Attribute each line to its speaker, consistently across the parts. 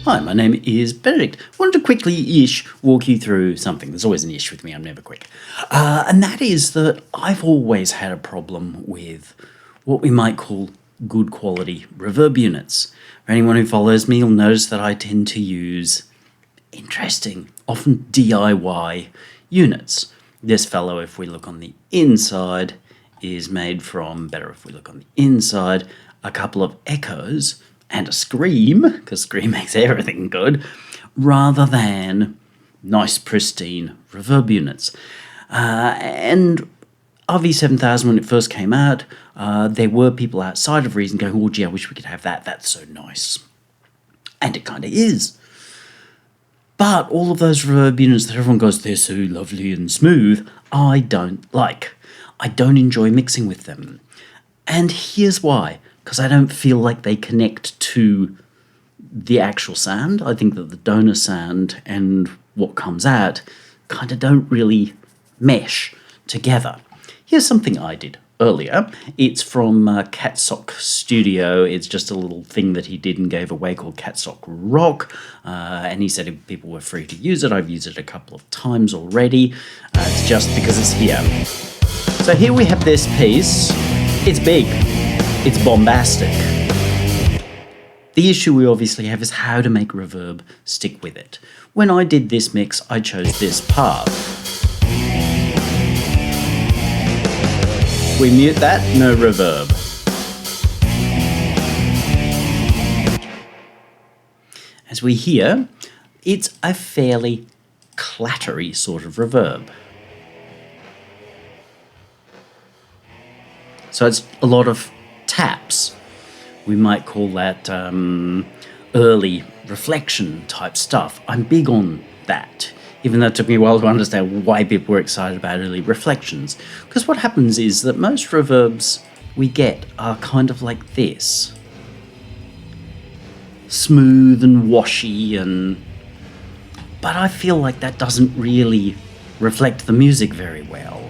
Speaker 1: Hi, my name is Benedict. Wanted to quickly-ish walk you through something. There's always an ish with me, I'm never quick. And that is that I've always had a problem with what we might call good quality reverb units. For anyone who follows me will notice that I tend to use interesting, often DIY units. This fellow, if we look on the inside, is made from, better if we look on the inside, a couple of echoes and a scream, because scream makes everything good, rather than nice, pristine reverb units. And RV7000, when it first came out, there were people outside of Reason going, oh gee, I wish we could have that, that's so nice. And it kind of is. But all of those reverb units that everyone goes, they're so lovely and smooth, I don't like. I don't enjoy mixing with them. And here's why. Because I don't feel like they connect to the actual sound. I think that the donor sound and what comes out kind of don't really mesh together. Here's something I did earlier. It's from Catsock Studio. It's just a little thing that he did and gave away called Catsock Rock. And he said if people were free to use it. I've used it a couple of times already. It's just because it's here. So here we have this piece. It's big. It's bombastic. The issue we obviously have is how to make reverb stick with it. When I did this mix, I chose this path. We mute that, no reverb. As we hear, it's a fairly clattery sort of reverb. So it's a lot of taps. We might call that early reflection type stuff. I'm big on that, even though it took me a while to understand why people were excited about early reflections. Because what happens is that most reverbs we get are kind of like this. Smooth and washy, but I feel like that doesn't really reflect the music very well.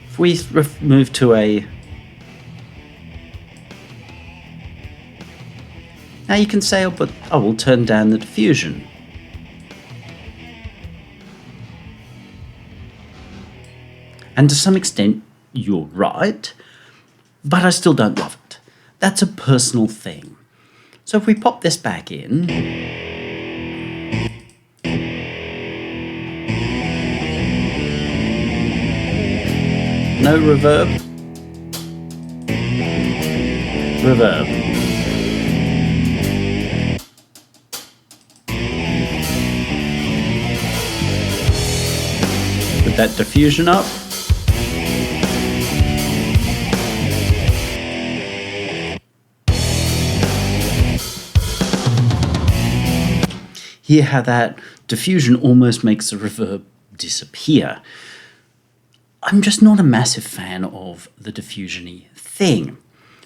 Speaker 1: If we move to a... Now you can say, oh, but I will turn down the diffusion. And to some extent, you're right, but I still don't love it. That's a personal thing. So if we pop this back in... No reverb. Reverb. Put that diffusion up. Hear how that diffusion almost makes the reverb disappear. I'm just not a massive fan of the diffusion-y thing.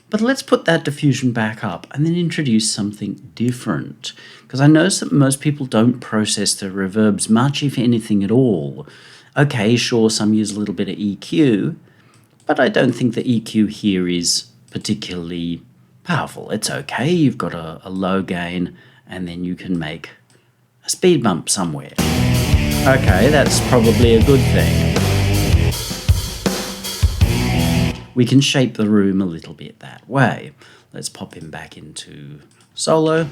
Speaker 1: But let's put that diffusion back up and then introduce something different. Because I notice that most people don't process their reverbs much, if anything at all. Okay, sure, some use a little bit of EQ, but I don't think the EQ here is particularly powerful. It's okay, you've got a low gain, and then you can make a speed bump somewhere. Okay, that's probably a good thing. We can shape the room a little bit that way. Let's pop him back into solo.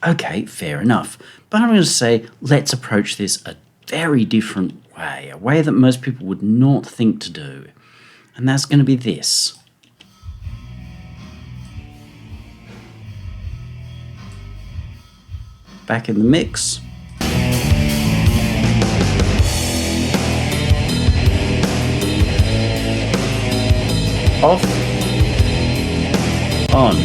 Speaker 1: Okay, fair enough. But I'm going to say, let's approach this a very different way, a way that most people would not think to do. And that's going to be this. Back in the mix. Off, on.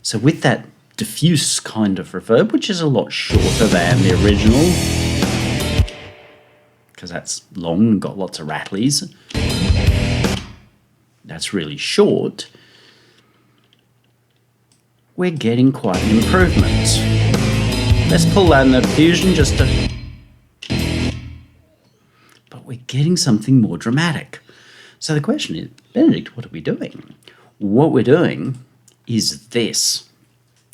Speaker 1: So with that diffuse kind of reverb, which is a lot shorter than the original, because that's long and got lots of rattlies, that's really short, we're getting quite an improvement. Let's pull down the diffusion just to... But we're getting something more dramatic. So the question is, Benedict, what are we doing? What we're doing is this.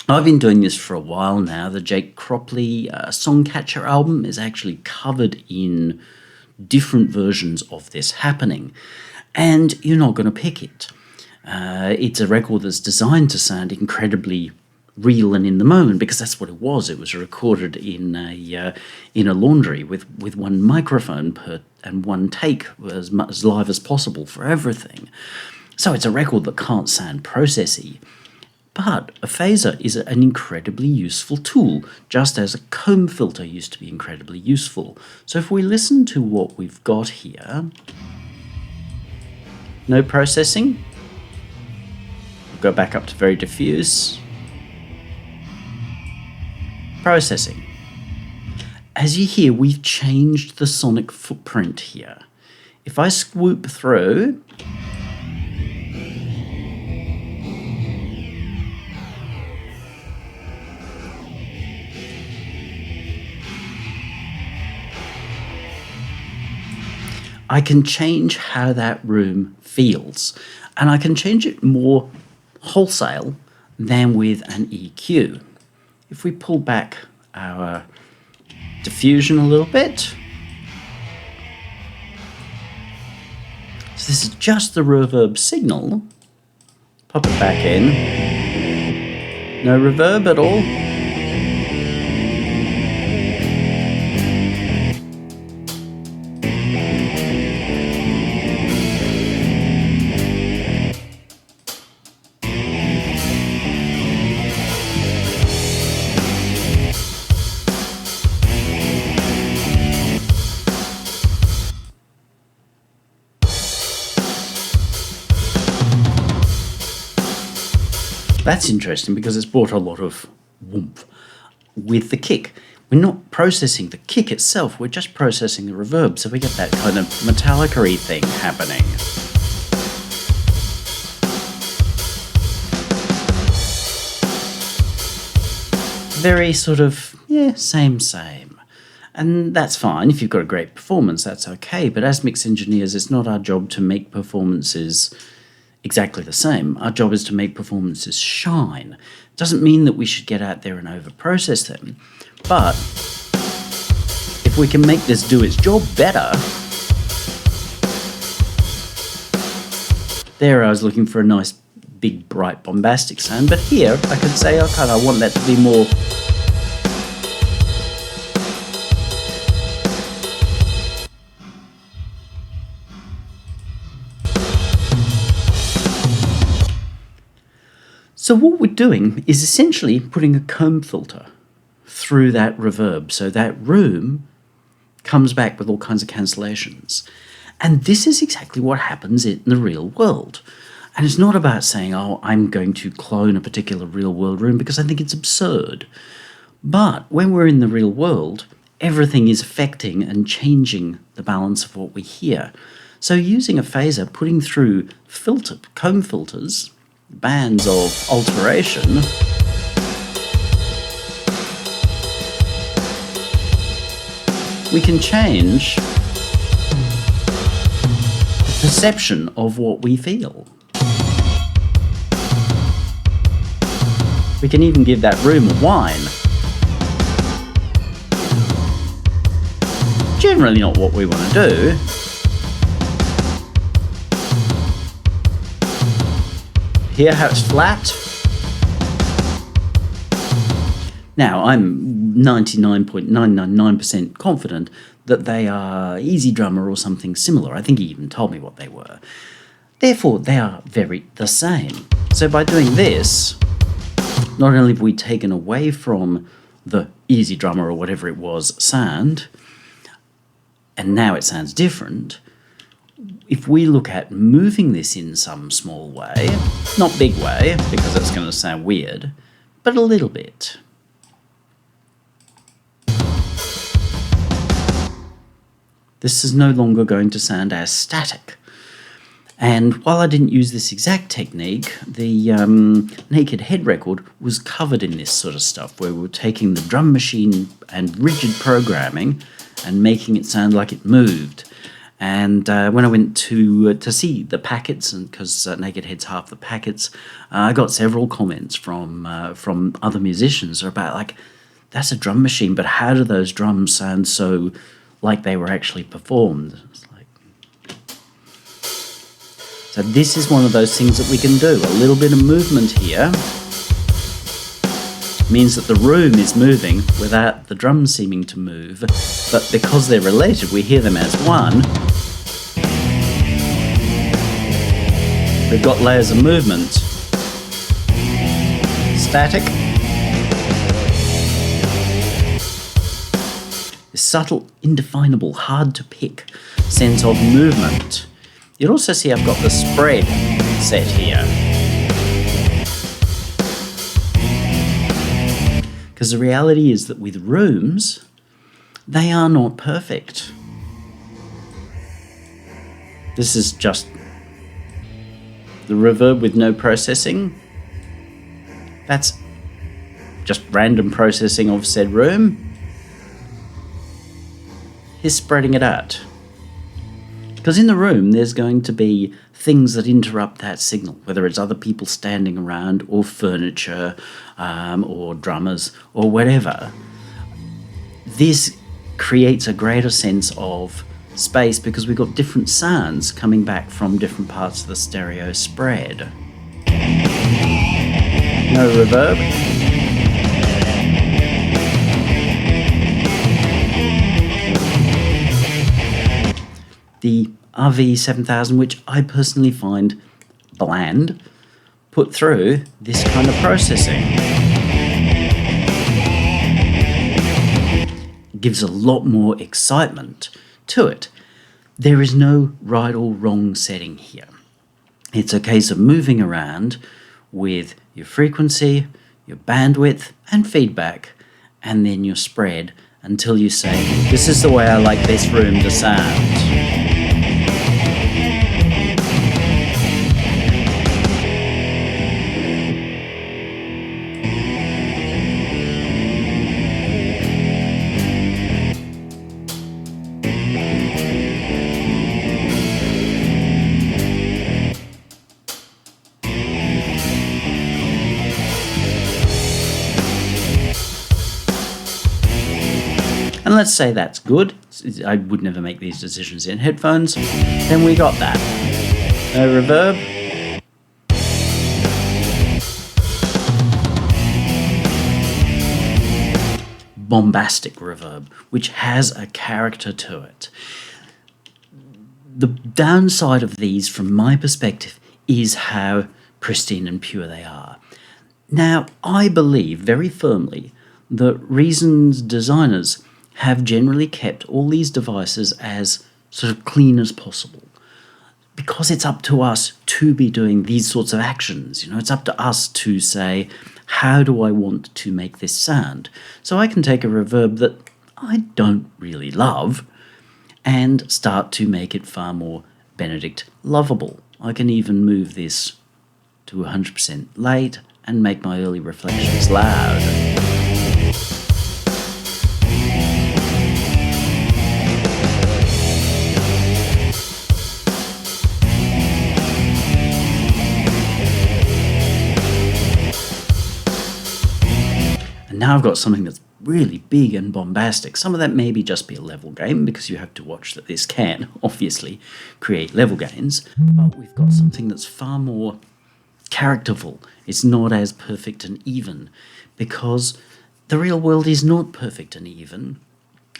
Speaker 1: I've been doing this for a while now. The Jake Cropley Songcatcher album is actually covered in different versions of this happening. And you're not going to pick it. It's a record that's designed to sound incredibly real and in the moment, because that's what it was. It was recorded in a laundry with one microphone and one take, as much as live as possible for everything. So it's a record that can't sound processy. But a phaser is an incredibly useful tool, just as a comb filter used to be incredibly useful. So if we listen to what we've got here, no processing, we'll go back up to very diffuse, processing. As you hear, we've changed the sonic footprint here. If I swoop through, I can change how that room feels, and I can change it more wholesale than with an EQ. If we pull back our diffusion a little bit, so this is just the reverb signal, pop it back in, no reverb at all. That's interesting because it's brought a lot of whoomp with the kick. We're not processing the kick itself, we're just processing the reverb, so we get that kind of Metallica-y thing happening. Very sort of, yeah, same. And that's fine. If you've got a great performance, that's okay. But as mix engineers, it's not our job to make performances exactly the same. Our job is to make performances shine. Doesn't mean that we should get out there and over-process them. But if we can make this do its job better... There I was looking for a nice, big, bright, bombastic sound. But here, I could say, okay, I want that to be more... So what we're doing is essentially putting a comb filter through that reverb, so that room comes back with all kinds of cancellations. And this is exactly what happens in the real world. And it's not about saying, oh, I'm going to clone a particular real world room, because I think it's absurd. But when we're in the real world, everything is affecting and changing the balance of what we hear. So using a phaser, putting through comb filters, bands of alteration, we can change the perception of what we feel. We can even give that room a whine. Generally not what we want to do. Hear how it's flat? Now, I'm 99.999% confident that they are Easy Drummer or something similar. I think he even told me what they were. Therefore, they are very the same. So by doing this, not only have we taken away from the Easy Drummer or whatever it was sound, and now it sounds different, if we look at moving this in some small way, not big way, because it's going to sound weird, but a little bit. This is no longer going to sound as static. And while I didn't use this exact technique, the Naked Head record was covered in this sort of stuff, where we were taking the drum machine and rigid programming and making it sound like it moved. And when I went to see the packets, and because Naked Head's half the packets, I got several comments from other musicians about, like, that's a drum machine, but how do those drums sound so like they were actually performed? It's like, so this is one of those things that we can do. A little bit of movement here means that the room is moving without the drums seeming to move, but because they're related, we hear them as one. We've got layers of movement. Static. This subtle, indefinable, hard to pick sense of movement. You'll also see I've got the spread set here. Because the reality is that with rooms, they are not perfect. This is just the reverb with no processing. That's just random processing of said room. Here's spreading it out. Because in the room, there's going to be things that interrupt that signal, whether it's other people standing around or furniture or drummers or whatever. This creates a greater sense of space because we've got different sounds coming back from different parts of the stereo spread. No reverb. The RV7000, which I personally find bland, put through this kind of processing. Gives a lot more excitement to it. There is no right or wrong setting here. It's a case of moving around with your frequency, your bandwidth and feedback, and then your spread until you say, this is the way I like this room to sound. And let's say that's good. I would never make these decisions in headphones. Then we got that. No reverb. Bombastic reverb, which has a character to it. The downside of these, from my perspective, is how pristine and pure they are. Now, I believe very firmly that Reason's designers have generally kept all these devices as sort of clean as possible, because it's up to us to be doing these sorts of actions. You know, it's up to us to say, how do I want to make this sound? So I can take a reverb that I don't really love and start to make it far more Benedict lovable. I can even move this to 100% late and make my early reflections loud. Now I've got something that's really big and bombastic. Some of that maybe just be a level gain, because you have to watch that this can obviously create level gains, but we've got something that's far more characterful. It's not as perfect and even, because the real world is not perfect and even,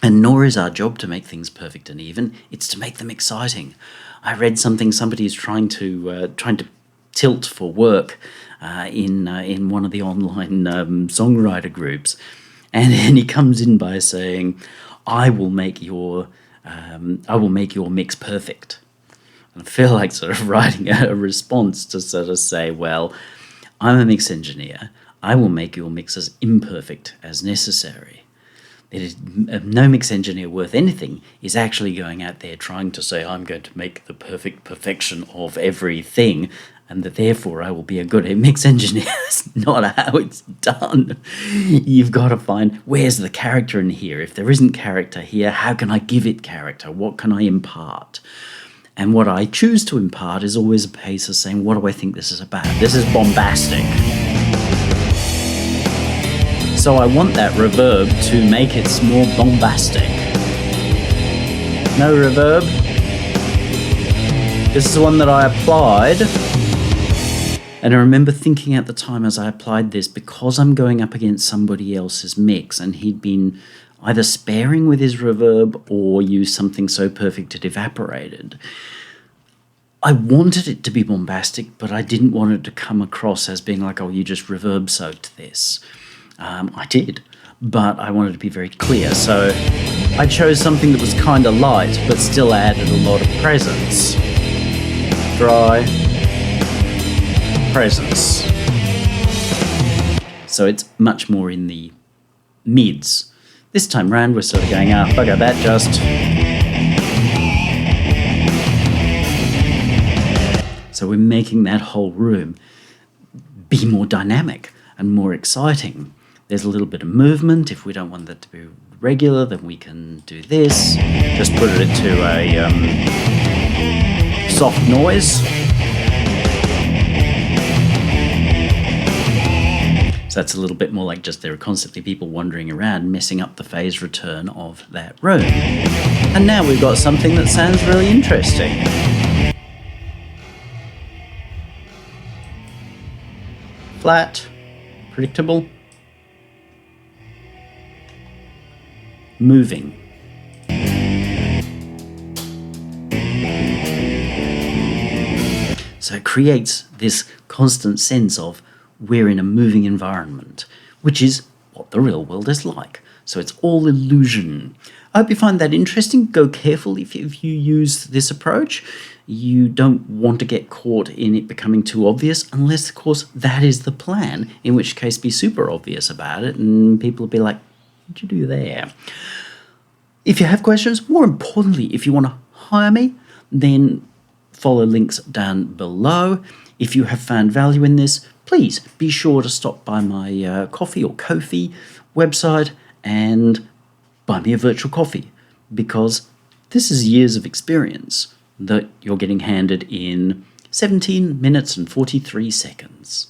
Speaker 1: and nor is our job to make things perfect and even. It's to make them exciting. I read something, somebody is trying to tilt for work in one of the online songwriter groups, and then he comes in by saying, I will make your mix perfect. And I feel like sort of writing a response to sort of say, well, I'm a mix engineer, I will make your mix as imperfect as necessary. No mix engineer worth anything is actually going out there trying to say, I'm going to make the perfect perfection of everything, and that therefore I will be a good mix engineer. That's not how it's done. You've got to find, where's the character in here? If there isn't character here, how can I give it character? What can I impart? And what I choose to impart is always a piece of saying, what do I think this is about? This is bombastic. So I want that reverb to make it more bombastic. No reverb. This is the one that I applied. And I remember thinking at the time as I applied this, because I'm going up against somebody else's mix and he'd been either sparing with his reverb or used something so perfect it evaporated, I wanted it to be bombastic, but I didn't want it to come across as being like, oh, you just reverb soaked this. I did, but I wanted to be very clear. So I chose something that was kind of light, but still added a lot of presence. Dry. Presence. So it's much more in the mids. This time round we're sort of going, bugger that just. So we're making that whole room be more dynamic and more exciting. There's a little bit of movement. If we don't want that to be regular, then we can do this. Just put it to a soft noise. So that's a little bit more like just there are constantly people wandering around, messing up the phase return of that room. And now we've got something that sounds really interesting. Flat, predictable, moving. So it creates this constant sense of we're in a moving environment, which is what the real world is like. So it's all illusion. I hope you find that interesting. Go careful if you use this approach. You don't want to get caught in it becoming too obvious, unless, of course, that is the plan, in which case be super obvious about it, and people will be like, what'd you do there? If you have questions, more importantly, if you want to hire me, then follow links down below. If you have found value in this, please be sure to stop by my Ko-fi or Ko-fi website and buy me a virtual coffee, because this is years of experience that you're getting handed in 17 minutes and 43 seconds.